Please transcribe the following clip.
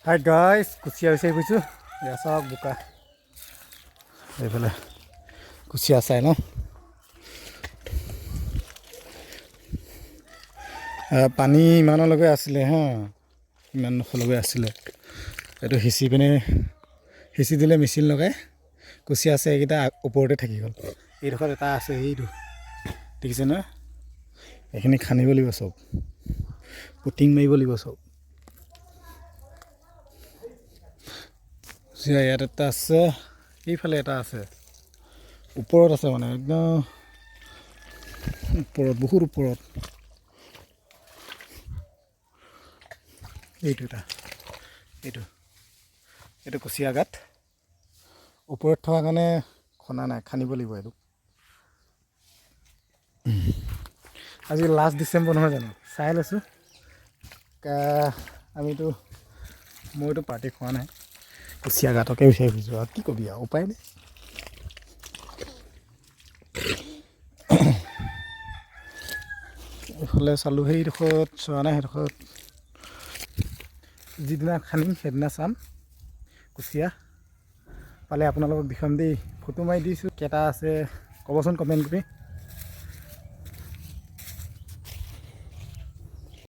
Hi guys, কুচিয়া বিচাৰি ফুৰিছোঁ। এয়া চাওক বোকা, এইফালে কুচিয়া চাই ন। পানী ইমানলৈকে আছিলে হা, ইমান নখলৈকে আছিলে। এইটো সিঁচি পিনে সিঁচি দিলে মেচিন লগাই কুচিয়া আছে, এইকেইটা ওপৰতে থাকি গ'ল। এইডোখৰত এটা আছে, সেইটো দেখিছে নহয়। এইখিনি খান্দিব লাগিব চব, পুটিং মাৰিব লাগিব চব। ইয়াত এটা আছে, এইফালে এটা আছে, ওপৰত আছে মানে একদম ওপৰত, বহুত ওপৰত। এইটো এইটো কুচিয়া গাঁত ওপৰত থকা কাৰণে খনা নাই, খান্দিব লাগিব এইটো। আজি লাষ্ট ডিচেম্বৰ নহয় জানো, চাই লৈছোঁ। মইতো পাৰ্টি খোৱা নাই, কুচিয়া গাঁতকে বিচাৰি ফুৰিছোঁ আৰু কি কবি আৰু, উপায় নাই। এইফালে চালোঁ, সেইডোখৰত চোৱা নাই, সেইডোখৰত যিদিনা খান্দিম সেইদিনা চাম। কুচিয়া পালে আপোনালোকক দেখাম দেই, ফটো মাৰি দিছোঁ। কেইটা আছে ক'বচোন কমেণ্ট কৰি।